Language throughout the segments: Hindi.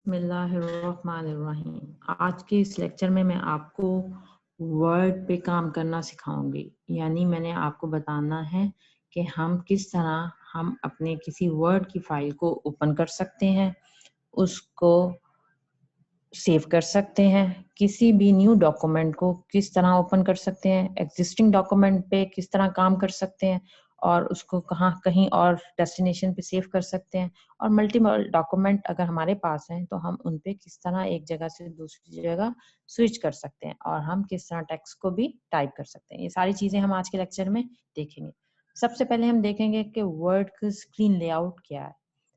बिस्मिल्लाहिर्रहमानिर्रहीम। आज के इस लेक्चर में मैं आपको वर्ड पे काम करना सिखाऊंगी। यानी मैंने आपको बताना है कि हम किस तरह हम अपने किसी वर्ड की फाइल को ओपन कर सकते हैं, उसको सेव कर सकते हैं, किसी भी न्यू डॉक्यूमेंट को किस तरह ओपन कर सकते हैं, एग्जिस्टिंग डॉक्यूमेंट पे किस तरह काम कर सकते हैं और उसको कहाँ कहीं और डेस्टिनेशन पे सेव कर सकते हैं, और मल्टीपल डॉक्यूमेंट अगर हमारे पास हैं तो हम उन पे किस तरह एक जगह से दूसरी जगह स्विच कर सकते हैं और हम किस तरह टेक्स्ट को भी टाइप कर सकते हैं। ये सारी चीजें हम आज के लेक्चर में देखेंगे। सबसे पहले हम देखेंगे कि वर्ड का स्क्रीन लेआउट क्या है।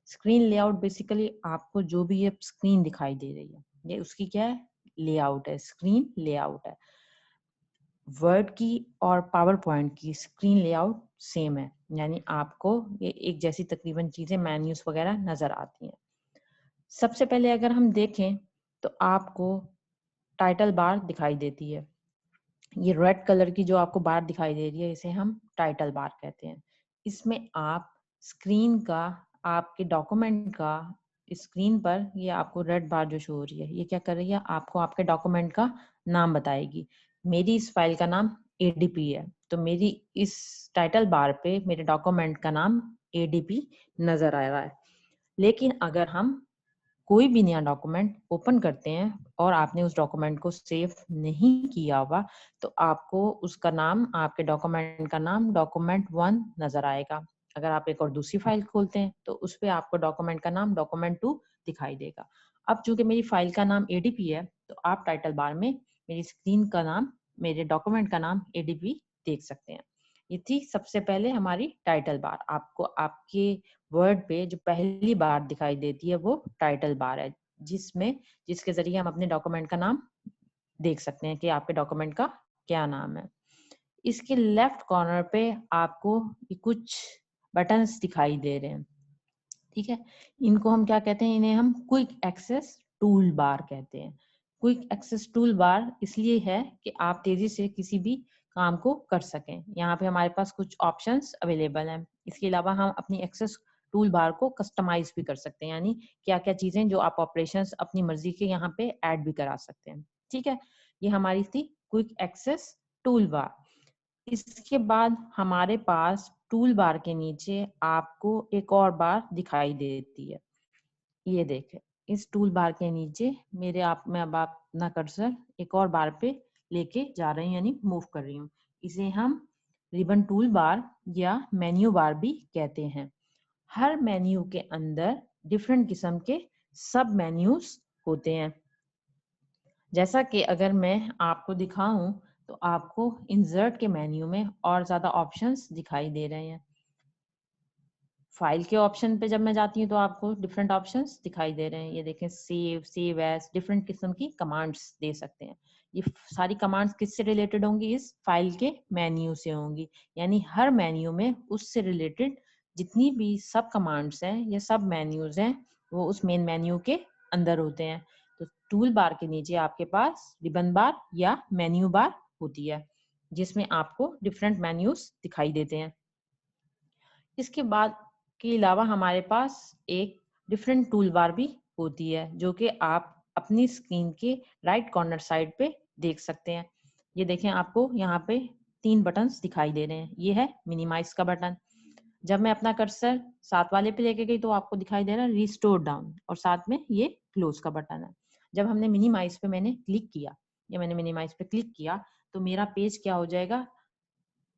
स्क्रीन लेआउट बेसिकली आपको जो भी ये स्क्रीन दिखाई दे रही है, ये उसकी क्या है, लेआउट है, स्क्रीन लेआउट है। वर्ड की और पावर पॉइंट की स्क्रीन लेआउट सेम है, यानी आपको ये एक जैसी तकरीबन चीजें मेन्यूज वगैरह नजर आती हैं। सबसे पहले अगर हम देखें तो आपको टाइटल बार दिखाई देती है। ये रेड कलर की जो आपको बार दिखाई दे रही है, इसे हम टाइटल बार कहते हैं। इसमें आप स्क्रीन का, आपके डॉक्यूमेंट का स्क्रीन पर ये आपको रेड बार जो शो हो रही है, ये क्या कर रही है, आपको आपके डॉक्यूमेंट का नाम बताएगी। मेरी इस फाइल का नाम एडीपी है, तो मेरी इस टाइटल बार पे मेरे डॉक्यूमेंट का नाम एडीपी नजर आ रहा है। लेकिन अगर हम कोई भी नया डॉक्यूमेंट ओपन करते हैं और आपने उस डॉक्यूमेंट को सेव नहीं किया हुआ, तो आपको उसका नाम, आपके डॉक्यूमेंट का नाम डॉक्यूमेंट 1 नजर आएगा। अगर आप एक और दूसरी फाइल खोलते हैं तो उस पे आपको डॉक्यूमेंट का नाम डॉक्यूमेंट 2 दिखाई देगा। अब चूंकि मेरी फाइल का नाम एडीपी है, तो आप टाइटल बार में मेरी स्क्रीन का नाम, मेरे डॉक्यूमेंट का नाम एडीपी देख सकते हैं। ये थी सबसे पहले हमारी टाइटल बार। आपको आपके वर्ड पे जो पहली बार दिखाई देती है वो टाइटल बार है, जिसके जरिए हम अपने डॉक्यूमेंट का नाम देख सकते हैं कि आपके डॉक्यूमेंट का क्या नाम है। इसके लेफ्ट कॉर्नर पे आपको कुछ बटन्स दिखाई दे रहे हैं, ठीक है। इनको हम क्या कहते हैं, इन्हें हम क्विक एक्सेस टूल बार कहते हैं। क्विक एक्सेस टूल बार इसलिए है कि आप तेजी से किसी भी काम को कर सकें। यहाँ पे हमारे पास कुछ ऑप्शंस अवेलेबल हैं। इसके अलावा हम अपनी एक्सेस टूल बार को कस्टमाइज भी कर सकते हैं, यानी क्या क्या चीजें जो आप ऑपरेशंस अपनी मर्जी के यहाँ पे ऐड भी करा सकते हैं, ठीक है। ये हमारी थी क्विक एक्सेस टूल बार। इसके बाद हमारे पास टूल बार के नीचे आपको एक और बार दिखाई देती है। ये देखें, इस टूल बार के नीचे मैं अब अपना कर्सर एक और बार पे लेके जा रही हूँ, यानी मूव कर रही हूँ। इसे हम रिबन टूल बार या मेन्यू बार भी कहते हैं। हर मेन्यू के अंदर डिफरेंट किस्म के सब मेन्यूज होते हैं। जैसा कि अगर मैं आपको दिखाऊं तो आपको इंसर्ट के मेन्यू में और ज्यादा ऑप्शंस दिखाई दे रहे हैं। फाइल के ऑप्शन पे जब मैं जाती हूँ तो आपको डिफरेंट ऑप्शंस दिखाई दे रहे हैं। ये देखें, सेव एज, डिफरेंट किस्म की कमांड्स दे सकते हैं। ये सारी कमांड्स किससे रिलेटेड होंगी, इस फाइल के मेन्यू से होंगी। यानी हर मेन्यू में उससे रिलेटेड जितनी भी सब कमांड्स हैं या सब मेन्यूज हैं, वो उस मेन मेन्यू के अंदर होते हैं। तो टूल बार के नीचे आपके पास रिबन बार या मेन्यू बार होती है, जिसमें आपको डिफरेंट मेन्यूज दिखाई देते हैं। इसके बाद के अलावा हमारे पास एक डिफरेंट टूल बार भी होती है, जो कि आप अपनी स्क्रीन के राइट कॉर्नर साइड पे देख सकते हैं। ये देखें, आपको यहाँ पे 3 बटन्स दिखाई दे रहे हैं। ये है मिनिमाइज का बटन। जब मैं अपना कर्सर साथ वाले पे लेके गई तो आपको दिखाई दे रहा है रिस्टोर डाउन, और साथ में ये क्लोज का बटन है। जब हमने मिनिमाइज पे मैंने क्लिक किया, या मैंने मिनिमाइज पे क्लिक किया, तो मेरा पेज क्या हो जाएगा,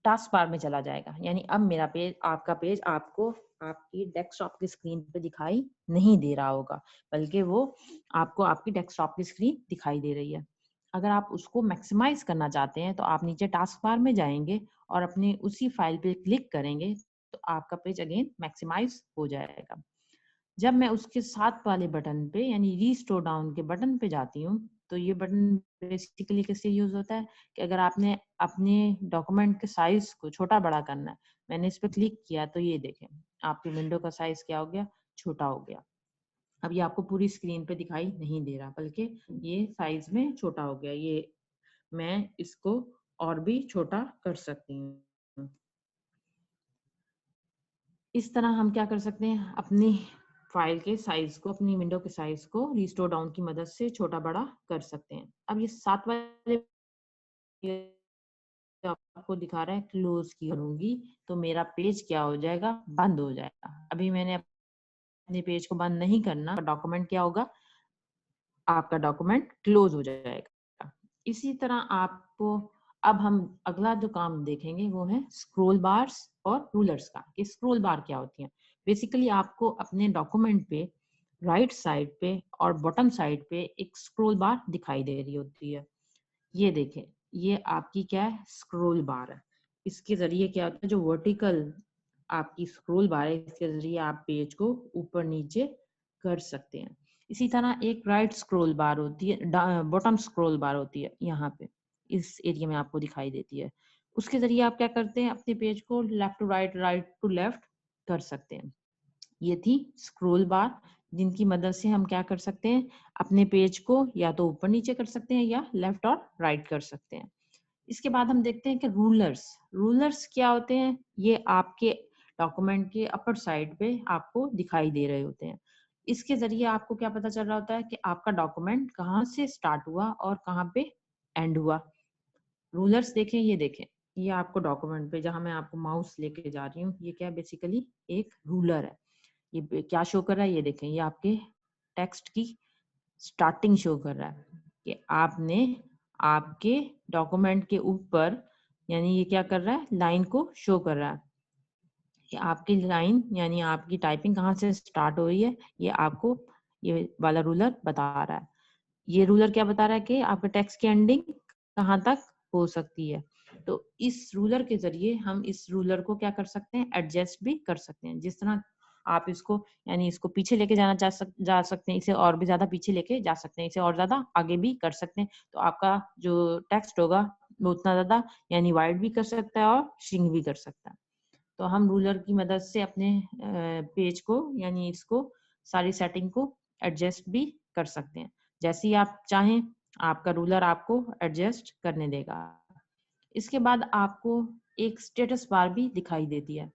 टास्क बार में चला जाएगा। यानी अब मेरा पेज, आपका पेज आपको आपकी डेस्कटॉप की स्क्रीन पे दिखाई नहीं दे रहा होगा, बल्कि वो आपको आपकी डेस्कटॉप की स्क्रीन दिखाई दे रही है। अगर आप उसको मैक्सिमाइज करना चाहते हैं तो आप नीचे टास्क बार में जाएंगे और अपने उसी फाइल पे क्लिक करेंगे, तो आपका पेज अगेन मैक्सिमाइज हो जाएगा। जब मैं उसके साथ वाले बटन पे यानी रीस्टोर डाउन के बटन पे जाती हूँ, तो ये बटन बेसिकली किससे यूज होता है कि अगर आपने अपने डॉक्यूमेंट के साइज को छोटा बड़ा करना है, मैंने इस पे क्लिक किया तो ये देखें, आपकी विंडो का साइज क्या हो गया, छोटा हो गया। अब ये आपको पूरी स्क्रीन पे दिखाई नहीं दे रहा, बल्कि ये साइज में छोटा हो गया। ये मैं इसको और भी छोटा कर सकती हूँ। इस तरह हम क्या कर सकते हैं, अपनी फाइल के साइज को, अपनी विंडो के साइज को रिस्टोर डाउन की मदद से छोटा बड़ा कर सकते हैं। अब ये 7 वाले आपको दिखा रहा है क्लोज की करूंगी तो मेरा पेज क्या हो जाएगा, बंद हो जाएगा। अभी मैंने अपने पेज को बंद नहीं करना, डॉक्यूमेंट क्या होगा, आपका डॉक्यूमेंट क्लोज हो जाएगा। इसी तरह आपको अब हम अगला जो काम देखेंगे वो है स्क्रोल बार्स और रूलर्स का, कि स्क्रोल बार क्या होती हैं। बेसिकली आपको अपने डॉक्यूमेंट पे राइट साइड पे और बॉटम साइड पे एक स्क्रोल बार दिखाई दे रही होती है। ये देखें, ये आपकी क्या है, स्क्रोल बार है। इसके जरिए क्या होता है, जो वर्टिकल आपकी स्क्रोल बार है, इसके जरिए आप पेज को ऊपर नीचे कर सकते हैं। इसी तरह एक राइट स्क्रॉल बार होती है, बॉटम स्क्रॉल बार होती है, यहाँ पे इस एरिया में आपको दिखाई देती है। उसके जरिए आप क्या करते हैं, अपने पेज को left to right, right to left कर सकते हैं। ये थी स्क्रॉल बार, जिनकी मदद से हम क्या कर सकते हैं, अपने पेज को या तो ऊपर नीचे कर सकते हैं या लेफ्ट और राइट कर सकते हैं। इसके बाद हम देखते हैं कि रूलर्स, रूलर्स क्या होते हैं। ये आपके डॉक्यूमेंट के अपर साइड पे आपको दिखाई दे रहे होते हैं। इसके जरिए आपको क्या पता चल रहा होता है कि आपका डॉक्यूमेंट कहाँ से स्टार्ट हुआ और कहाँ पे एंड हुआ। रूलर्स देखें, ये देखें, ये आपको डॉक्यूमेंट पे जहां मैं आपको माउस लेके जा रही हूँ, ये क्या बेसिकली एक रूलर है। ये क्या शो कर रहा है, ये देखें, ये आपके टेक्स्ट की स्टार्टिंग शो कर रहा है कि आपने आपके डॉक्यूमेंट के ऊपर, यानी ये क्या कर रहा है, लाइन को शो कर रहा है कि आपकी लाइन यानी आपकी टाइपिंग कहाँ से स्टार्ट हो रही है, ये आपको ये वाला रूलर बता रहा है। ये रूलर क्या बता रहा है कि आपके टेक्स्ट की एंडिंग कहाँ तक हो सकती है। तो इस रूलर के जरिए हम इस रूलर को क्या कर सकते हैं, एडजस्ट भी कर सकते हैं। जिस तरह आप इसको, यानी इसको पीछे लेके जा सकते हैं, इसे और भी ज्यादा पीछे लेके जा सकते हैं, इसे और ज्यादा आगे भी कर सकते हैं। तो आपका जो टेक्स्ट होगा वो उतना ज्यादा यानी वाइड भी कर सकता है और श्रिंक भी कर सकता है। तो हम रूलर की मदद से अपने पेज को, यानी इसको सारी सेटिंग को एडजस्ट भी कर सकते हैं। जैसे ही आप चाहें आपका रूलर आपको एडजस्ट करने देगा। इसके बाद आपको एक स्टेटस बार भी दिखाई देती है।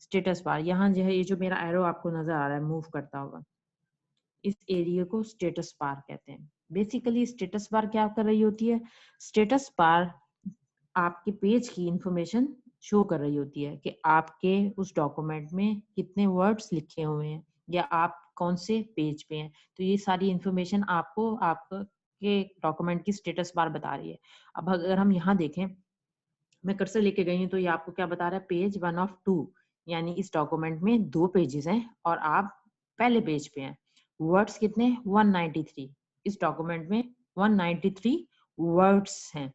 स्टेटस बार, यहाँ जो है, ये जो मेरा एरो आपको नजर आ रहा है मूव करता हुआ, इस एरिया को स्टेटस बार कहते हैं। बेसिकली स्टेटस बार क्या कर रही होती है, स्टेटस बार आपके पेज की इंफॉर्मेशन शो कर रही होती है कि आपके उस डॉक्यूमेंट में कितने वर्ड्स लिखे हुए हैं या आप कौन से पेज पे हैं। तो ये सारी इंफॉर्मेशन आपको आपके डॉक्यूमेंट की स्टेटस बार बता रही है। अब अगर हम यहाँ देखें, मैं कर्सर लेके गई हूँ, तो ये आपको क्या बता रहा है, पेज 1 of 2, यानी इस डॉक्यूमेंट में 2 पेजेस हैं और आप पहले पेज पे हैं। वर्ड्स कितने, 193, इस डॉक्यूमेंट में 193 वर्ड्स हैं।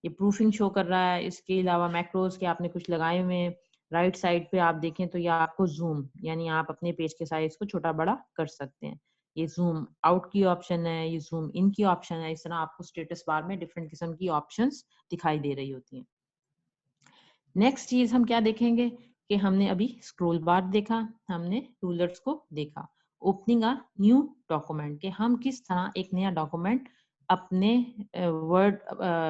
ये प्रूफिंग शो कर रहा है। इसके अलावा मैक्रोस के आपने कुछ लगाए हुए हैं। राइट साइड पे आप देखें तो ये आपको जूम, यानी आप अपने पेज के साइज को छोटा बड़ा कर सकते हैं। ये जूम आउट की ऑप्शन है, ये जूम इन की ऑप्शन है। इस तरह आपको स्टेटस बार में डिफरेंट किस्म की ऑप्शंस दिखाई दे रही होती हैं। नेक्स्ट चीज हम क्या देखेंगे कि हमने अभी स्क्रोल बार देखा, हमने रूलर्स को देखा। ओपनिंग अ न्यू डॉक्यूमेंट, कि हम किस तरह एक नया डॉक्यूमेंट अपने वर्ड,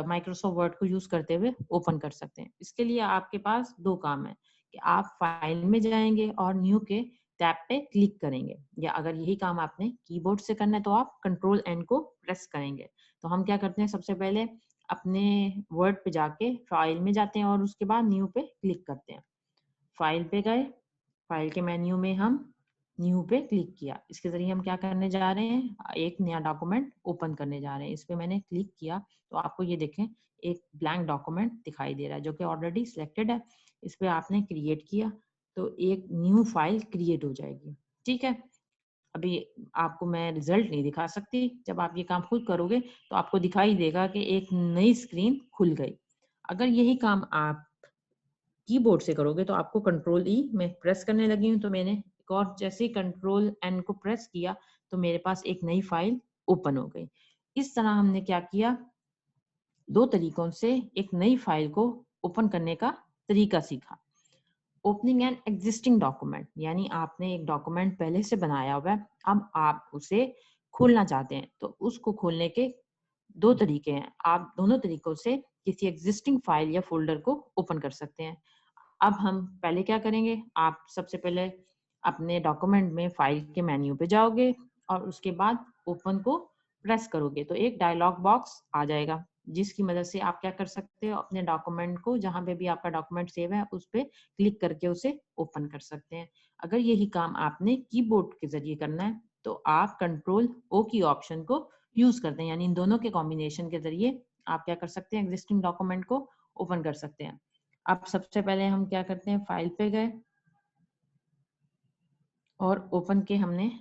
माइक्रोसॉफ्ट वर्ड को यूज करते हुए ओपन कर सकते हैं। इसके लिए आपके पास 2 काम है कि आप फाइल में जाएंगे और न्यू के टैब पे क्लिक करेंगे, या अगर यही काम आपने कीबोर्ड से करना है तो आप कंट्रोल एन को प्रेस करेंगे। तो हम क्या करते हैं, सबसे पहले अपने वर्ड पे जाके फाइल में जाते हैं और उसके बाद न्यू पे क्लिक करते हैं। फाइल पे गए, फाइल के मेन्यू में हम न्यू पे क्लिक किया। इसके जरिए हम क्या करने जा रहे हैं, एक नया डॉक्यूमेंट ओपन करने जा रहे हैं। इस पे मैंने क्लिक किया तो आपको ये देखें एक ब्लैंक डॉक्यूमेंट दिखाई दे रहा है जो कि ऑलरेडी सिलेक्टेड है। इस पे आपने क्रिएट किया तो एक न्यू फाइल क्रिएट हो जाएगी। ठीक है, अभी आपको मैं रिजल्ट नहीं दिखा सकती। जब आप ये काम खुद करोगे तो आपको दिखाई देगा कि एक नई स्क्रीन खुल गई। अगर यही काम आप कीबोर्ड से करोगे तो आपको कंट्रोल ई मैं प्रेस करने लगी हूँ, तो मैंने एक और जैसे ही कंट्रोल एन को प्रेस किया तो मेरे पास एक नई फाइल ओपन हो गई। इस तरह हमने क्या किया, 2 तरीकों से एक नई फाइल को ओपन करने का तरीका सीखा। ओपनिंग एन एग्जिस्टिंग डॉक्यूमेंट, यानी आपने एक डॉक्यूमेंट पहले से बनाया हुआ है, अब आप उसे खोलना चाहते हैं। तो उसको खोलने के 2 तरीके हैं। आप दोनों तरीकों से किसी एग्जिस्टिंग फाइल या फोल्डर को ओपन कर सकते हैं। अब हम पहले क्या करेंगे, आप सबसे पहले अपने डॉक्यूमेंट में फाइल के मेन्यू पे जाओगे और उसके बाद ओपन को प्रेस करोगे तो एक डायलॉग बॉक्स आ जाएगा, जिसकी मदद से आप क्या कर सकते हो, अपने डॉक्यूमेंट को जहां पे भी आपका डॉक्यूमेंट सेव है उस पे क्लिक करके उसे ओपन कर सकते हैं। अगर यही काम आपने कीबोर्ड के जरिए करना है तो आप कंट्रोल ओ की ऑप्शन को यूज करते हैं, यानी इन दोनों के कॉम्बिनेशन के जरिए आप क्या कर सकते हैं, एग्जिस्टिंग डॉक्यूमेंट को ओपन कर सकते हैं। अब सबसे पहले हम क्या करते हैं, फाइल पे गए और ओपन के हमने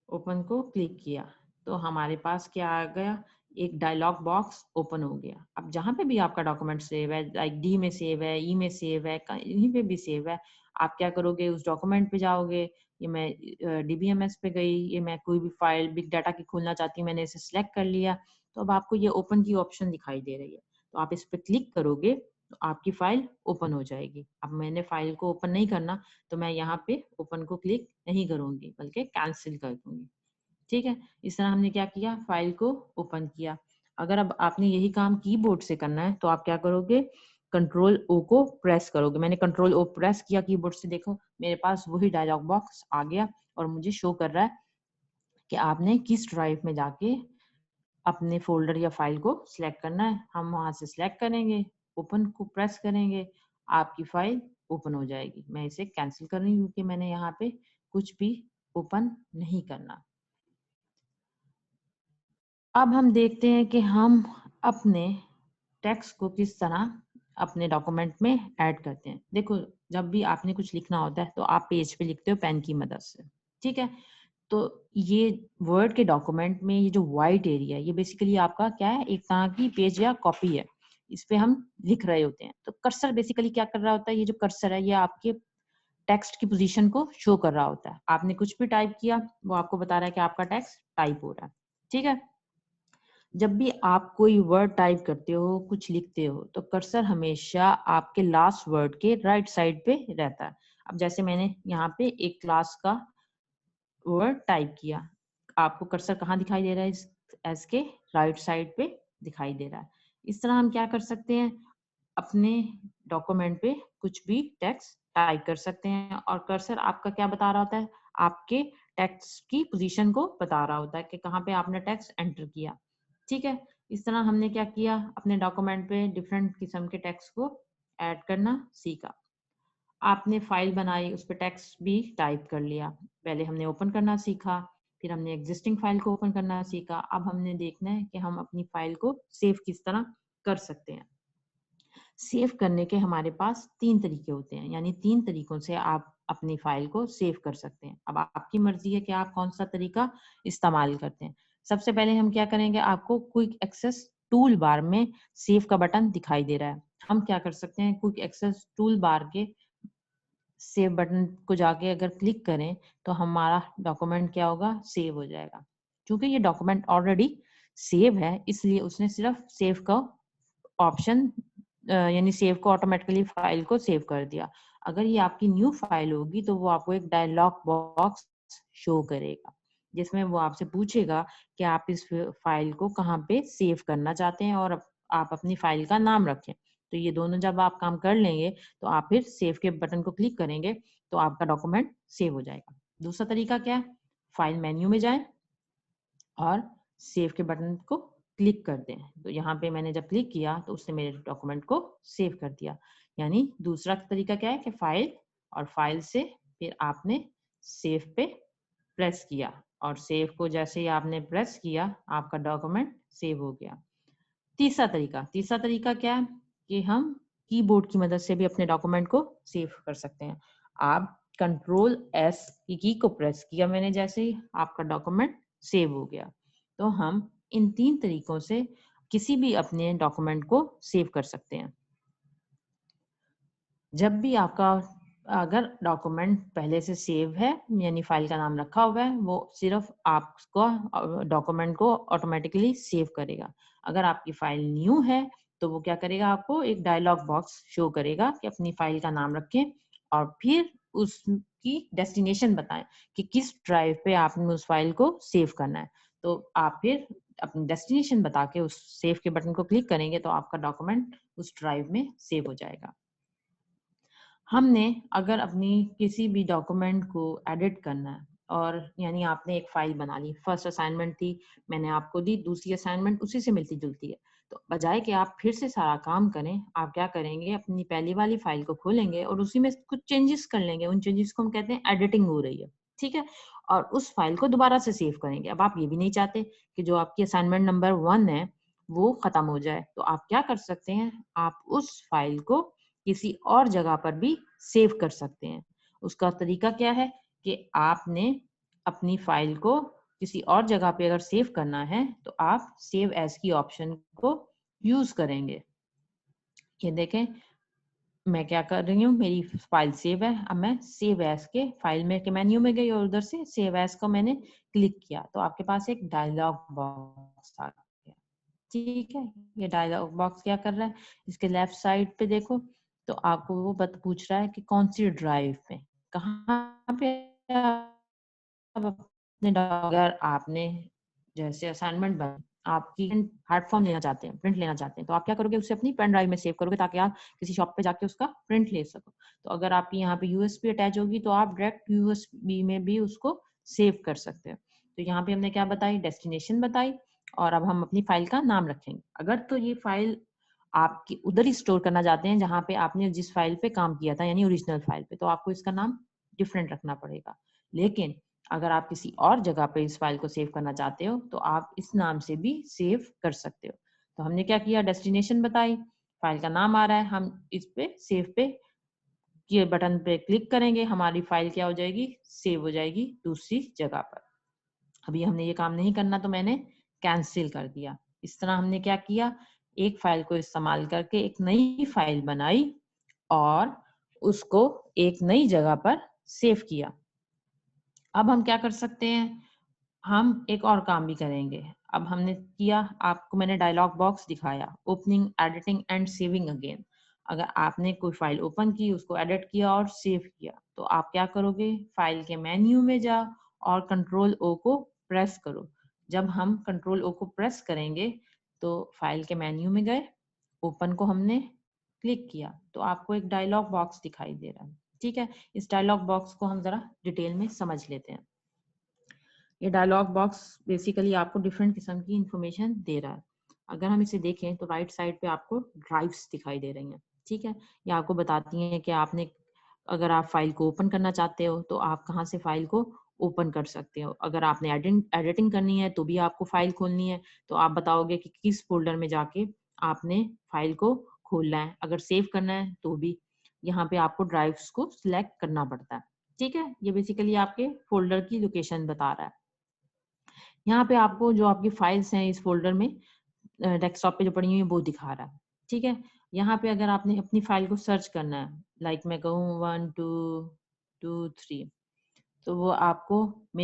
ओपन को क्लिक किया तो हमारे पास क्या आ गया, एक डायलॉग बॉक्स ओपन हो गया। अब जहां पे भी आपका डॉक्यूमेंट सेव है, लाइक डी में सेव है, ई में सेव है, कहीं पे भी सेव है, आप क्या करोगे, उस डॉक्यूमेंट पे जाओगे। ये मैं डीबीएमएस पे गई, ये मैं कोई भी फाइल बिग डाटा की खोलना चाहती हूँ, मैंने इसे सिलेक्ट कर लिया। तो अब आपको ये ओपन की ऑप्शन दिखाई दे रही है, तो आप इस पर क्लिक करोगे तो आपकी फाइल ओपन हो जाएगी। अब मैंने फाइल को ओपन नहीं करना तो मैं यहाँ पे ओपन को क्लिक नहीं करूंगी बल्कि कैंसिल कर दूंगी। ठीक है, इस तरह हमने क्या किया, फाइल को ओपन किया। अगर अब आपने यही काम कीबोर्ड से करना है तो आप क्या करोगे, कंट्रोल ओ को प्रेस करोगे। मैंने कंट्रोल ओ प्रेस किया कीबोर्ड से, देखो मेरे पास वही डायलॉग बॉक्स आ गया और मुझे शो कर रहा है कि आपने किस ड्राइव में जाके अपने फोल्डर या फाइल को सिलेक्ट करना है। हम वहां से सिलेक्ट करेंगे, ओपन को प्रेस करेंगे, आपकी फाइल ओपन हो जाएगी। मैं इसे कैंसिल कर रही हूँ क्योंकि मैंने यहाँ पे कुछ भी ओपन नहीं करना। अब हम देखते हैं कि हम अपने टेक्स्ट को किस तरह अपने डॉक्यूमेंट में ऐड करते हैं। देखो, जब भी आपने कुछ लिखना होता है तो आप पेज पे लिखते हो पेन की मदद से, ठीक है। तो ये वर्ड के डॉक्यूमेंट में ये जो वाइट एरिया है ये बेसिकली आपका क्या है, एक तरह की पेज या कॉपी है। इस पे हम लिख रहे होते हैं। तो कर्सर बेसिकली क्या कर रहा होता है, ये जो कर्सर है ये आपके टेक्स्ट की पोजीशन को शो कर रहा होता है। आपने कुछ भी टाइप किया वो आपको बता रहा है कि आपका टेक्स्ट टाइप हो रहा है, ठीक है। जब भी आप कोई वर्ड टाइप करते हो, कुछ लिखते हो, तो कर्सर हमेशा आपके लास्ट वर्ड के राइट साइड पे रहता है। अब जैसे मैंने यहाँ पे एक क्लास का वर्ड टाइप किया, आपको कर्सर कहाँ दिखाई दे रहा है, इस एस के राइट साइड पे दिखाई दे रहा है। इस तरह हम क्या कर सकते हैं, अपने डॉक्यूमेंट पे कुछ भी टेक्स्ट टाइप कर सकते हैं और कर्सर आपका क्या बता रहा होता है, आपके टेक्स्ट की पोजीशन को बता रहा होता है कि कहाँ पे आपने टेक्स्ट एंटर किया, ठीक है। इस तरह हमने क्या किया, अपने डॉक्यूमेंट पे डिफरेंट किस्म के टेक्स्ट को ऐड करना सीखा। आपने फाइल बनाई, उस पर टेक्स्ट भी टाइप कर लिया। पहले हमने ओपन करना सीखा, फिर हमने एग्जिस्टिंग फाइल को ओपन करना सीखा। अब हमने देखना है कि हम अपनी फाइल को सेव किस तरह कर सकते हैं। सेव करने के हमारे पास 3 तरीके होते हैं, यानी 3 तरीकों से आप अपनी फाइल को सेव कर सकते हैं। अब आपकी मर्जी है कि आप कौन सा तरीका इस्तेमाल करते हैं। सबसे पहले हम क्या करेंगे, आपको क्विक एक्सेस टूल बार में सेव का बटन दिखाई दे रहा है। हम क्या कर सकते हैं, क्विक एक्सेस टूल बार के सेव बटन को जाके अगर क्लिक करें तो हमारा डॉक्यूमेंट क्या होगा, सेव हो जाएगा। क्योंकि ये डॉक्यूमेंट ऑलरेडी सेव है इसलिए उसने सिर्फ सेव का ऑप्शन यानी सेव को ऑटोमेटिकली फाइल को सेव कर दिया। अगर ये आपकी न्यू फाइल होगी तो वो आपको एक डायलॉग बॉक्स शो करेगा जिसमें वो आपसे पूछेगा कि आप इस फाइल को कहाँ पे सेव करना चाहते हैं और आप अपनी फाइल का नाम रखें। तो ये दोनों जब आप काम कर लेंगे तो आप फिर सेव के बटन को क्लिक करेंगे तो आपका डॉक्यूमेंट सेव हो जाएगा। दूसरा तरीका क्या है, फाइल मेन्यू में जाएं और सेव के बटन को क्लिक कर दें। तो यहाँ पे मैंने जब क्लिक किया तो उसने मेरे डॉक्यूमेंट को सेव कर दिया। यानी दूसरा तरीका क्या है कि फाइल और फाइल से फिर आपने सेव पे प्रेस किया और सेव को जैसे ही आपने प्रेस किया आपका डॉक्यूमेंट सेव हो गया। तीसरा तरीका क्या है कि हम कीबोर्ड की मदद से भी अपने डॉक्यूमेंट को सेव कर सकते हैं। आप कंट्रोल एस की को प्रेस किया मैंने, जैसे ही आपका डॉक्यूमेंट सेव हो गया। तो हम इन 3 तरीकों से किसी भी अपने डॉक्यूमेंट को सेव कर सकते हैं। जब भी आपका अगर डॉक्यूमेंट पहले से सेव है यानी फाइल का नाम रखा हुआ है, वो सिर्फ आपको डॉक्यूमेंट को ऑटोमेटिकली सेव करेगा। अगर आपकी फाइल न्यू है तो वो क्या करेगा, आपको एक डायलॉग बॉक्स शो करेगा कि अपनी फाइल का नाम रखें और फिर उसकी डेस्टिनेशन बताएं कि किस ड्राइव पे आपने उस फाइल को सेव करना है। तो आप फिर अपनी डेस्टिनेशन बता के उस सेव के बटन को क्लिक करेंगे तो आपका डॉक्यूमेंट उस ड्राइव में सेव हो जाएगा। हमने अगर अपनी किसी भी डॉक्यूमेंट को एडिट करना है और यानी आपने एक फाइल बना ली, फर्स्ट असाइनमेंट थी, मैंने आपको दी, दूसरी असाइनमेंट उसी से मिलती जुलती है, तो बजाय कि आप फिर से सारा काम करें, आप क्या करेंगे, अपनी पहली वाली फाइल को खोलेंगे और उसी में कुछ चेंजेस कर लेंगे। उन चेंजेस को हम कहते हैं एडिटिंग हो रही है, ठीक है। और उस फाइल को दोबारा से सेव करेंगे। अब आप ये भी नहीं चाहते कि जो आपकी असाइनमेंट नंबर 1 है वो खत्म हो जाए, तो आप क्या कर सकते हैं, आप उस फाइल को किसी और जगह पर भी सेव कर सकते हैं। उसका तरीका क्या है कि आपने अपनी फाइल को किसी और जगह पे अगर सेव करना है तो आप सेव एज की ऑप्शन को यूज करेंगे। ये देखें, मैं क्या कर रही हूँ, मेरी फाइल सेव है। अब मैं सेव एज के फाइल में के मेन्यू में गई और उधर से सेव एज को मैंने क्लिक किया, तो आपके पास एक डायलॉग बॉक्स आ गया। ठीक है, ये डायलॉग बॉक्स क्या कर रहा है, इसके लेफ्ट साइड पे देखो, तो आपको वो पूछ रहा है कि कौन सी ड्राइव पे, कहाँ पे आप अपने अगर आपने जैसे असाइनमेंट आपकी हार्ड फॉर्म लेना चाहते हैं, प्रिंट लेना चाहते हैं, तो आप क्या करोगे, उसे अपनी पेन ड्राइव में सेव करोगे ताकि आप किसी शॉप पे जाके उसका प्रिंट ले सको। तो अगर आपकी यहाँ पे यूएसबी अटैच होगी तो आप डायरेक्ट यूएसबी में भी उसको सेव कर सकते हो। तो यहाँ पे हमने क्या बताई, डेस्टिनेशन बताई, और अब हम अपनी फाइल का नाम रखेंगे। अगर तो ये फाइल आपकी उधर ही स्टोर करना चाहते हैं जहाँ पे आपने जिस फाइल पे काम किया था, यानी ओरिजिनल फाइल पे, तो आपको इसका नाम डिफरेंट रखना पड़ेगा। लेकिन अगर आप किसी और जगह पे इस फाइल को सेव करना चाहते हो तो आप इस नाम से भी सेव कर सकते हो। तो हमने क्या किया, डेस्टिनेशन बताई, फाइल का नाम आ रहा है, हम इस पे सेव पे ये बटन पे क्लिक करेंगे, हमारी फाइल क्या हो जाएगी, सेव हो जाएगी दूसरी जगह पर। अभी हमने ये काम नहीं करना तो मैंने कैंसिल कर दिया। इस तरह हमने क्या किया, एक फाइल को इस्तेमाल करके एक नई फाइल बनाई और उसको एक नई जगह पर सेव किया। अब हम क्या कर सकते हैं, हम एक और काम भी करेंगे। अब हमने किया, आपको मैंने डायलॉग बॉक्स दिखाया, opening, editing and saving again. अगर आपने कोई फाइल ओपन की, उसको एडिट किया और सेव किया, तो आप क्या करोगे, फाइल के मेन्यू में जाओ और कंट्रोल ओ को प्रेस करो। जब हम कंट्रोल ओ को प्रेस करेंगे तो फाइल के मेन्यू में गए, ओपन को हमने क्लिक किया, तो आपको एक डायलॉग बॉक्स दिखाई दे रहा है। ठीक है, इस डायलॉग बॉक्स को हम जरा डिटेल में समझ लेते हैं। ये डायलॉग बॉक्स बेसिकली आपको डिफरेंट किस्म की इंफॉर्मेशन दे रहा है। अगर हम इसे देखें तो राइट साइड पे आपको ड्राइव्स दिखाई दे रही हैं। ठीक है, ये आपको बताती हैं कि आपने अगर आप फाइल को ओपन करना चाहते हो तो आप कहाँ से फाइल को ओपन कर सकते हो। अगर आपने एडिटिंग करनी है तो भी आपको फाइल खोलनी है, तो आप बताओगे कि किस फोल्डर में जाके आपने फाइल को खोलना है। अगर सेव करना है तो भी यहाँ पे आपको ड्राइव्स को सिलेक्ट करना पड़ता है। ठीक है, ये बेसिकली आपके फोल्डर की लोकेशन बता रहा है। यहाँ पे आपको जो आपकी फाइल्स हैं इस फ़ोल्डर में डेस्कटॉप पे जो पड़ी हुई हैं वो दिखा रहा है, ठीक है? यहाँ पे अगर आपने अपनी फाइल को सर्च करना है, लाइक मैं कहूँ 1 2 2 3, तो वो आपको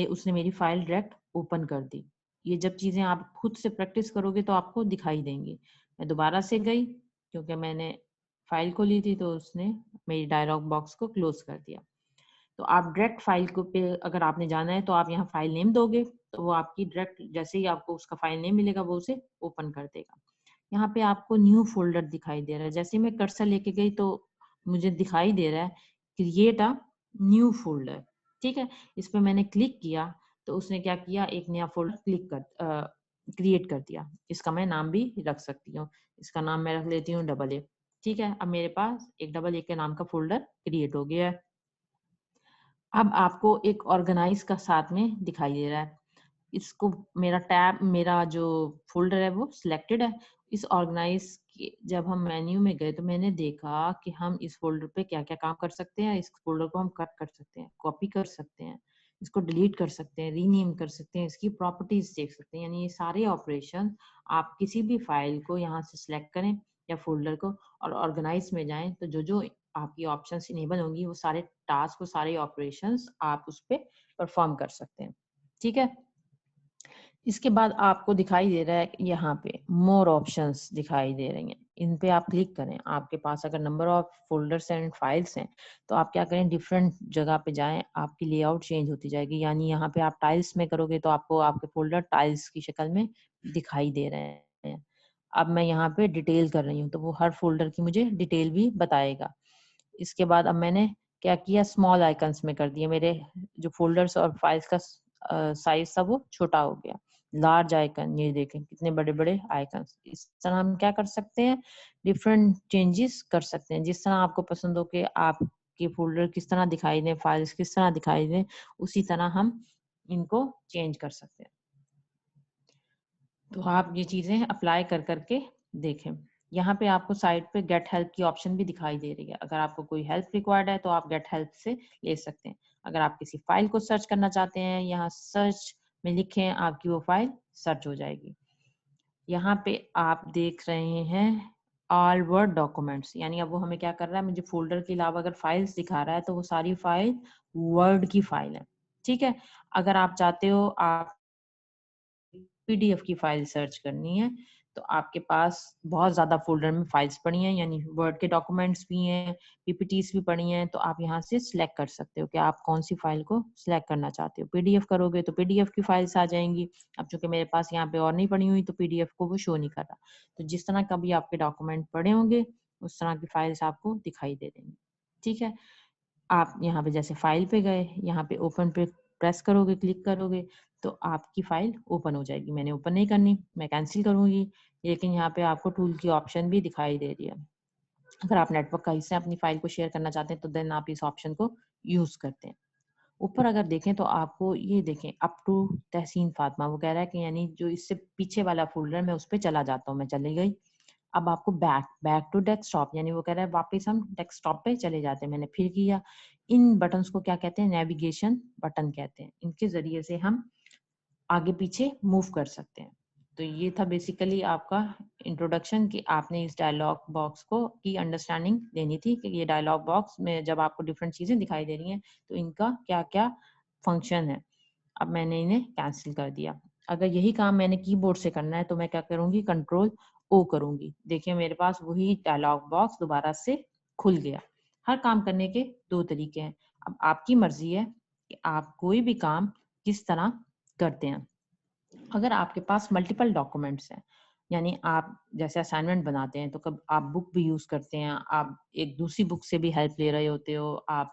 उसने मेरी फाइल डायरेक्ट ओपन कर दी। ये जब चीज़ें आप खुद से प्रैक्टिस करोगे तो आपको दिखाई देंगी। मैं दोबारा से गई क्योंकि मैंने फाइल खोली थी तो उसने मेरी डायलॉग बॉक्स को क्लोज़ कर दिया। तो आप डायरेक्ट फाइल को पे अगर आपने जाना है तो आप यहाँ फाइल नेम दोगे, तो वो आपकी डायरेक्ट जैसे ही आपको उसका फाइल नेम मिलेगा वो उसे ओपन कर देगा। यहाँ पे आपको न्यू फ़ोल्डर दिखाई दे रहा है। जैसे ही मैं कर्सर लेके गई तो मुझे दिखाई दे रहा है क्रिएट अ न्यू फ़ोल्डर। ठीक है? इस पे मैंने क्लिक किया तो उसने क्या किया, एक नया फ़ोल्डर क्रिएट कर दिया। इसका मैं नाम भी रख सकती हूँ। इसका नाम मैं रख लेती हूँ डबल ए। ठीक है? अब मेरे पास एक डबल ए के नाम का फ़ोल्डर क्रिएट हो गया है। अब आपको एक ऑर्गेनाइज का साथ में दिखाई दे रहा है। इसको मेरा जो फ़ोल्डर है वो सिलेक्टेड है। इस ऑर्गेनाइज के जब हम मेन्यू में गए तो मैंने देखा कि हम इस फ़ोल्डर पे क्या-क्या काम कर सकते हैं। इस फ़ोल्डर को हम कट कर सकते हैं, कॉपी कर सकते हैं, इसको डिलीट कर सकते हैं, रीनेम कर सकते हैं, इसकी प्रॉपर्टीज़ देख सकते हैं। यानी ये सारे ऑपरेशन आप किसी भी फ़ाइल को यहाँ से सिलेक्ट करें या फ़ोल्डर को और ऑर्गेनाइज में जाएँ तो जो-जो आपकी ऑप्शंस इनेबल होंगी वो सारे टास्क, वो सारे ऑपरेशंस आप उस पे परफ़ॉर्म कर सकते हैं। ठीक है? इसके बाद आपको दिखाई दे रहा है यहाँ पे मोर ऑप्शंस दिखाई दे रही हैं। इन पे आप क्लिक करें। आपके पास अगर number of folders and files हैं, तो आप क्या करें, डिफरेंट जगह पे जाएँ, आपकी लेआउट चेंज होती जाएगी। यानी यहाँ पे आप टाइल्स में करोगे तो आपको आपके फ़ोल्डर टाइल्स की शक्ल में दिखाई दे रहे हैं। अब मैं यहाँ पे डिटेल कर रही हूँ, तो वो हर फ़ोल्डर की मुझे डिटेल भी बताएगा। इसके बाद अब मैंने क्या किया, स्मॉल आइकन्स में कर दिए। मेरे जो फोल्डर्स और फाइल्स का साइज था वो छोटा हो गया। लार्ज आइकन, ये देखें कितने बड़े बड़े आइकन्स। इस तरह हम क्या कर सकते हैं, डिफरेंट चेंजेस कर सकते हैं। जिस तरह आपको पसंद हो कि आपके फोल्डर किस तरह दिखाई दें, फाइल्स किस तरह दिखाई दें, उसी तरह हम इनको चेंज कर सकते हैं। तो आप ये चीजें अप्लाई कर करके देखें। यहाँ पे आपको साइड पे गेट हेल्प की ऑप्शन भी दिखाई दे रही है। अगर आपको कोई हेल्प रिक्वायर्ड है तो आप गेट हेल्प से ले सकते हैं। अगर आप किसी फाइल को सर्च करना चाहते हैं, यहाँ सर्च में लिखें, आपकी वो फाइल सर्च हो जाएगी। यहाँ पे आप देख रहे हैं ऑल वर्ड डॉक्यूमेंट्स, यानी अब वो हमें क्या कर रहा है, मुझे फोल्डर के अलावा अगर फाइल्स दिखा रहा है तो वो सारी फाइल वर्ड की फाइल है। ठीक है, अगर आप चाहते हो आप पीडीएफ की फाइल सर्च करनी है तो आपके पास बहुत ज्यादा फोल्डर में फाइल्स पड़ी हैं, यानी वर्ड के डॉक्यूमेंट्स भी हैं, पीपीटीज भी पड़ी हैं। तो आप यहाँ से सिलेक्ट कर सकते हो कि आप कौन सी फाइल को सिलेक्ट करना चाहते हो। पीडीएफ करोगे तो पीडीएफ की फाइल्स आ जाएंगी। अब चूंकि मेरे पास यहाँ पे और नहीं पड़ी हुई तो पीडीएफ को वो शो नहीं कर रहा। तो जिस तरह का भी आपके डॉक्यूमेंट पड़े होंगे उस तरह की फाइल्स आपको दिखाई दे देंगी। ठीक है, आप यहाँ पे जैसे फाइल पे गए, यहाँ पे ओपन पे प्रेस करोगे, क्लिक करोगे तो आपकी फाइल ओपन हो जाएगी। मैंने ओपन नहीं करनी, मैं कैंसिल करूंगी, लेकिन यहाँ पे आपको टूल की ऑप्शन भी दिखाई दे रही है। अगर आप नेटवर्क का हिस्सा अपनी फाइल को शेयर करना चाहते हैं तो देन आप इस ऑप्शन को यूज करते हैं। ऊपर अगर देखें तो आपको ये देखें अप टू तहसीन फातिमा, वो कह रहा है कि यानी जो इससे पीछे वाला फोल्डर मैं उस पर चला जाता हूँ, मैं चली गई। अब आपको बैक टू डेस्कटॉप, यानी वो कह रहा है वापस हम डेस्कटॉप पे चले जाते हैं। मैंने फिर किया। इन बटन्स को क्या कहते हैं, नेविगेशन बटन कहते हैं। इनके जरिए से हम आगे पीछे मूव कर सकते हैं। तो ये था बेसिकली आपका इंट्रोडक्शन कि आपने इस डायलॉग बॉक्स को की अंडरस्टैंडिंग लेनी थी कि ये डायलॉग बॉक्स में जब आपको डिफरेंट चीजें दिखाई दे रही हैं तो इनका क्या क्या फंक्शन है। अब मैंने इन्हें कैंसिल कर दिया। अगर यही काम मैंने कीबोर्ड से करना है तो मैं क्या करूंगी, कंट्रोल ओ करूंगी। देखिए मेरे पास वही डायलॉग बॉक्स दोबारा से खुल गया। हर काम करने के दो तरीके हैं। अब आपकी मर्जी है कि आप कोई भी काम किस तरह करते हैं। अगर आपके पास मल्टीपल डॉक्यूमेंट्स हैं, यानी आप जैसे असाइनमेंट बनाते हैं तो कब आप बुक भी यूज करते हैं, आप एक दूसरी बुक से भी हेल्प ले रहे होते हो, आप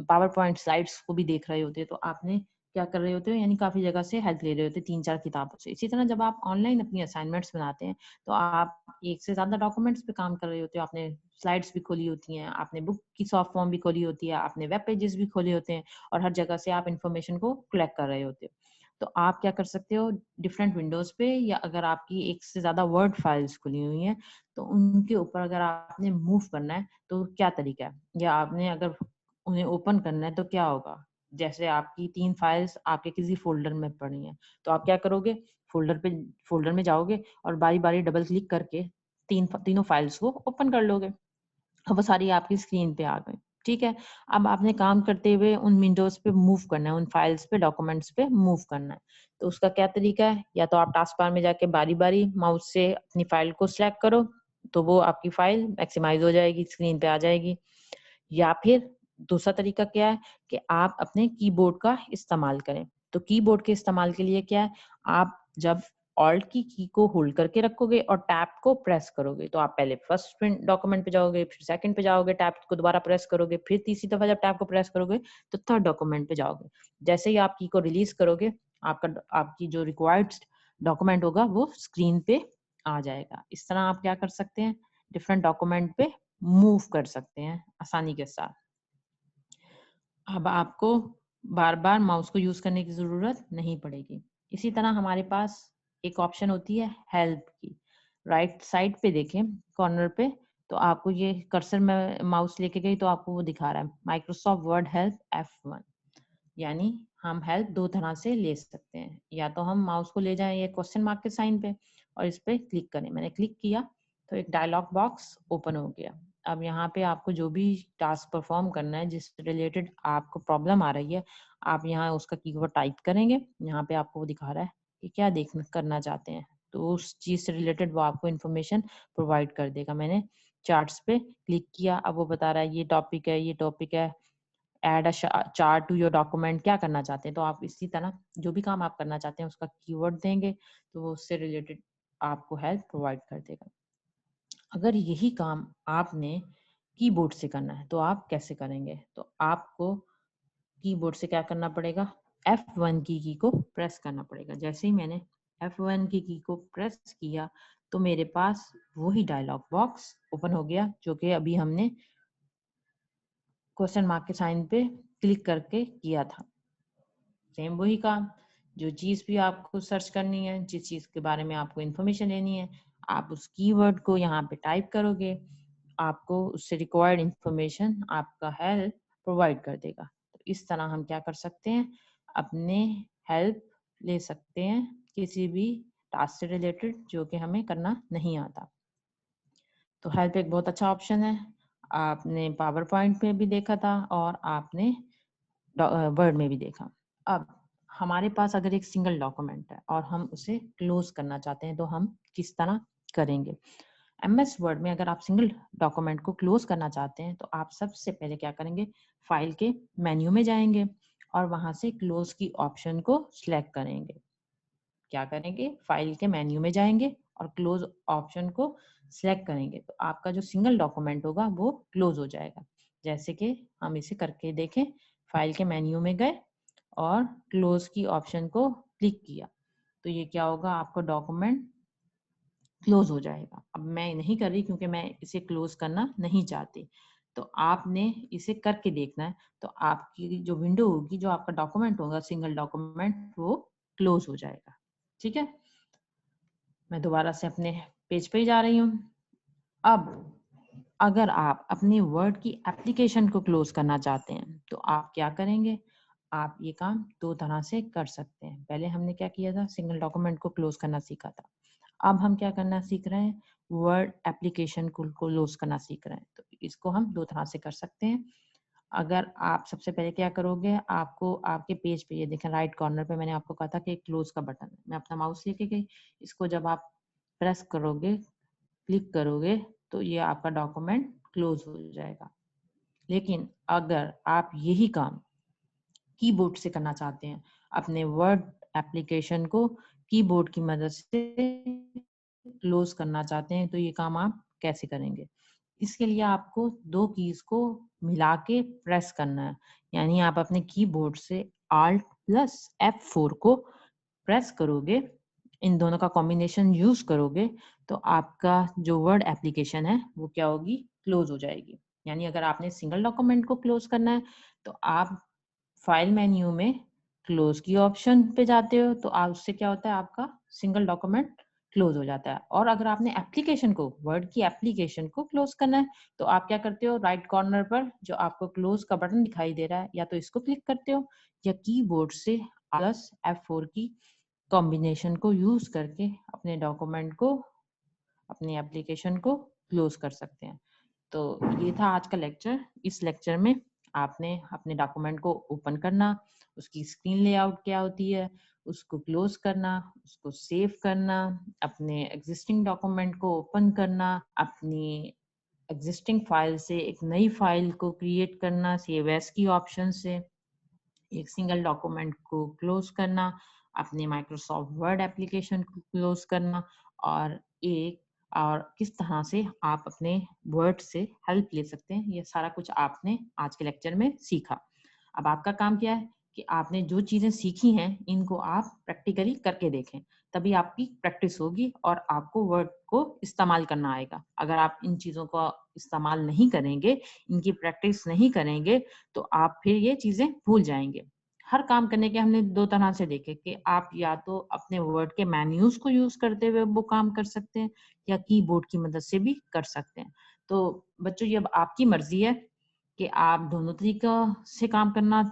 पावर पॉइंट स्लाइड्स को भी देख रहे होते हैं, तो आपने क्या कर रहे होते हो, यानी काफी जगह से हेल्प ले रहे होते हैं, 3-4 किताबों से। इसी तरह जब आप ऑनलाइन अपनी असाइनमेंट्स बनाते हैं तो आप एक से ज्यादा डॉक्यूमेंट्स पे काम कर रहे होते हो। आपने स्लाइड्स भी खोली होती हैं, आपने बुक की सॉफ्ट फॉर्म भी खोली होती है, आपने वेब पेजेस भी खोले होते हैं, और हर जगह से आप इंफॉर्मेशन को कलेक्ट कर रहे होते हो। तो आप क्या कर सकते हो, डिफरेंट विंडोज पे, या अगर आपकी एक से ज्यादा वर्ड फाइल्स खुली हुई हैं तो उनके ऊपर अगर आपने मूव करना है तो क्या तरीका है, या आपने अगर उन्हें ओपन करना है तो क्या होगा। जैसे आपकी 3 फाइल्स आपके किसी फ़ोल्डर में पड़ी हैं, तो आप क्या करोगे, फ़ोल्डर में जाओगे और बारी-बारी डबल क्लिक करके तीनों फाइल्स को ओपन कर लोगे। अब वो सारी आपकी स्क्रीन पे आ गई। ठीक है? अब आपने काम करते हुए उन विंडोज़ पे मूव करना है, उन फाइल्स पे, डॉक्यूमेंट्स पे मूव करना है। तो उसका क्या तरीका है, या तो आप टास्क बार में जाके बारी-बारी माउस से अपनी फाइल को सिलेक्ट करो, तो वो आपकी फाइल मैक्सिमाइज़ हो जाएगी, स्क्रीन पे आ जाएगी। या फिर दूसरा तरीका क्या है कि आप अपने कीबोर्ड का इस्तेमाल करें। तो कीबोर्ड के इस्तेमाल के लिए क्या है, आप जब ऑल्ट की को होल्ड करके रखोगे और टैब को प्रेस करोगे, तो आप पहले फर्स्ट प्रिंट डॉक्यूमेंट पे जाओगे, फिर सेकंड पे जाओगे, टैब को दोबारा प्रेस करोगे, फिर तीसरी दफा जब टैब को प्रेस करोगे तो थर्ड डॉक्यूमेंट पे जाओगे। जैसे ही आप की को रिलीज करोगे, आपकी जो रिक्वायर्ड डॉक्यूमेंट होगा वो स्क्रीन पे आ जाएगा। इस तरह आप क्या कर सकते हैं, डिफरेंट डॉक्यूमेंट पे मूव कर सकते हैं आसानी के साथ। अब आपको बार-बार माउस को यूज़ करने की ज़रूरत नहीं पड़ेगी। इसी तरह हमारे पास एक ऑप्शन होती है हेल्प की। राइट साइड पे देखें कॉर्नर पे, तो आपको ये कर्सर में माउस लेके गई तो आपको वो दिखा रहा है माइक्रोसॉफ्ट वर्ड हेल्प F1। यानी हम हेल्प 2 तरह से ले सकते हैं। या तो हम माउस को ले जाएँ ये क्वेश्चन मार्क के साइन पे और इस पे क्लिक करें। मैंने क्लिक किया तो एक डायलॉग बॉक्स ओपन हो गया। अब यहाँ पे आपको जो भी टास्क परफॉर्म करना है, जिस रिलेटेड आपको प्रॉब्लम आ रही है, आप यहाँ उसका कीवर्ड टाइप करेंगे। यहाँ पे आपको वो दिखा रहा है कि क्या देखना करना चाहते हैं। तो उस चीज़ से रिलेटेड वो आपको इन्फॉर्मेशन प्रोवाइड कर देगा। मैंने चार्ट्स पे क्लिक किया, अब वो बता रहा है ये टॉपिक है, add a chart to your document, क्या करना चाहते हैं। तो आप इसी तरह जो भी काम आप करना चाहते हैं उसका कीवर्ड देंगे तो वो उससे रिलेटेड आपको हेल्प प्रोवाइड कर देगा। अगर यही काम आपने कीबोर्ड से करना है तो आप कैसे करेंगे? तो आपको कीबोर्ड से क्या करना पड़ेगा, F1 की को प्रेस करना पड़ेगा। जैसे ही मैंने F1 की को प्रेस किया तो मेरे पास वही डायलॉग बॉक्स ओपन हो गया जो कि अभी हमने क्वेश्चन मार्क के साइन पे क्लिक करके किया था। सेम वही काम, जो चीज़ भी आपको सर्च करनी है, जिस चीज़ के बारे में आपको इन्फॉर्मेशन लेनी है, आप उस कीवर्ड को यहाँ पे टाइप करोगे, आपको उससे रिक्वायर्ड इन्फॉर्मेशन आपका हेल्प प्रोवाइड कर देगा। तो इस तरह हम क्या कर सकते हैं, अपने हेल्प ले सकते हैं किसी भी टास्क से रिलेटेड जो कि हमें करना नहीं आता। तो हेल्प एक बहुत अच्छा ऑप्शन है। आपने पावर पॉइंट में भी देखा था और आपने वर्ड में भी देखा। अब हमारे पास अगर एक सिंगल डॉक्यूमेंट है और हम उसे क्लोज करना चाहते हैं तो हम किस तरह करेंगे? एमएस वर्ड में अगर आप सिंगल डॉक्यूमेंट को क्लोज करना चाहते हैं तो आप सबसे पहले क्या करेंगे, फाइल के मेन्यू में जाएंगे और वहां से क्लोज की ऑप्शन को सिलेक्ट करेंगे। क्या करेंगे, फाइल के मेन्यू में जाएंगे और क्लोज ऑप्शन को सिलेक्ट करेंगे तो आपका जो सिंगल डॉक्यूमेंट होगा वो क्लोज हो जाएगा। जैसे कि हम इसे करके देखें, फाइल के मेन्यू में गए और क्लोज की ऑप्शन को क्लिक किया तो ये क्या होगा, आपका डॉक्यूमेंट क्लोज हो जाएगा। अब मैं नहीं कर रही क्योंकि मैं इसे क्लोज करना नहीं चाहती। तो आपने इसे करके देखना है तो आपकी जो विंडो होगी, जो आपका डॉक्यूमेंट होगा सिंगल डॉक्यूमेंट, वो क्लोज हो जाएगा। ठीक है, मैं दोबारा से अपने पेज पे ही जा रही हूँ। अब अगर आप अपनी वर्ड की एप्लीकेशन को क्लोज करना चाहते हैं तो आप क्या करेंगे, आप ये काम दो तरह से कर सकते हैं। पहले हमने क्या किया था, सिंगल डॉक्यूमेंट को क्लोज करना सीखा था। अब हम क्या करना सीख रहे हैं, वर्ड एप्लीकेशन को क्लोज करना सीख रहे हैं। तो इसको हम दो तरह से कर सकते हैं। अगर आप सबसे पहले क्या करोगे, आपको आपके पेज पे ये देखें राइट कॉर्नर पे मैंने आपको कहा था कि क्लोज का बटन है। मैं अपना माउस लेके गई, इसको जब आप प्रेस करोगे, क्लिक करोगे तो ये आपका डॉक्यूमेंट क्लोज हो जाएगा। लेकिन अगर आप यही काम कीबोर्ड से करना चाहते हैं, अपने वर्ड एप्लीकेशन को कीबोर्ड की मदद से क्लोज करना चाहते हैं तो ये काम आप कैसे करेंगे? इसके लिए आपको दो कीज को मिला के प्रेस करना है। यानी आप अपने कीबोर्ड से Alt प्लस F4 को प्रेस करोगे, इन दोनों का कॉम्बिनेशन यूज करोगे तो आपका जो वर्ड एप्लीकेशन है वो क्या होगी, क्लोज हो जाएगी। यानी अगर आपने सिंगल डॉक्यूमेंट को क्लोज करना है तो आप फाइल मेन्यू में क्लोज की ऑप्शन पे जाते हो तो आप उससे क्या होता है, आपका सिंगल डॉक्यूमेंट क्लोज हो जाता है। और अगर आपने एप्लीकेशन को, वर्ड की एप्लीकेशन को क्लोज करना है तो आप क्या करते हो, राइट कॉर्नर पर जो आपको क्लोज का बटन दिखाई दे रहा है या तो इसको क्लिक करते हो या कीबोर्ड से प्लस F4 की कॉम्बिनेशन को यूज करके अपने डॉक्यूमेंट को, अपनी एप्लीकेशन को क्लोज कर सकते हैं। तो ये था आज का लेक्चर। इस लेक्चर में आपने अपने डॉक्यूमेंट को ओपन करना, उसकी स्क्रीन लेआउट क्या होती है, उसको क्लोज करना, उसको सेव करना, अपने एग्जिस्टिंग डॉक्यूमेंट को ओपन करना, अपनी एग्जिस्टिंग फाइल से एक नई फाइल को क्रिएट करना सेव एज की ऑप्शन से, एक सिंगल डॉक्यूमेंट को क्लोज करना, अपने माइक्रोसॉफ्ट वर्ड एप्लीकेशन को क्लोज करना, और किस तरह से आप अपने वर्ड से हेल्प ले सकते हैं, ये सारा कुछ आपने आज के लेक्चर में सीखा। अब आपका काम क्या है कि आपने जो चीजें सीखी हैं इनको आप प्रैक्टिकली करके देखें, तभी आपकी प्रैक्टिस होगी और आपको वर्ड को इस्तेमाल करना आएगा। अगर आप इन चीजों का इस्तेमाल नहीं करेंगे, इनकी प्रैक्टिस नहीं करेंगे तो आप फिर ये चीजें भूल जाएंगे। हर काम करने के हमने दो तरह से देखे कि आप या तो अपने वर्ड के मेन्यूज को यूज करते हुए वो काम कर सकते हैं या कीबोर्ड की मदद से भी कर सकते हैं। तो बच्चों ये अब आपकी मर्जी है कि आप दोनों तरीका से काम करना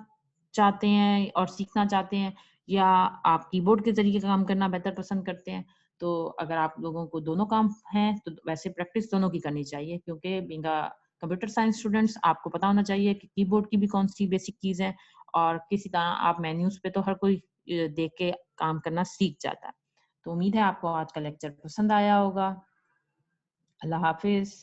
चाहते हैं और सीखना चाहते हैं या आप कीबोर्ड के जरिए काम करना बेहतर पसंद करते हैं। तो अगर आप लोगों को दोनों काम है तो वैसे प्रैक्टिस दोनों की करनी चाहिए, क्योंकि being a computer science students आपको पता होना चाहिए कि कीबोर्ड की भी कौन सी बेसिक कीज है और किसी तरह आप मेन्यूज पे तो हर कोई देख के काम करना सीख जाता है। तो उम्मीद है आपको आज का लेक्चर पसंद आया होगा। अल्लाह हाफिज।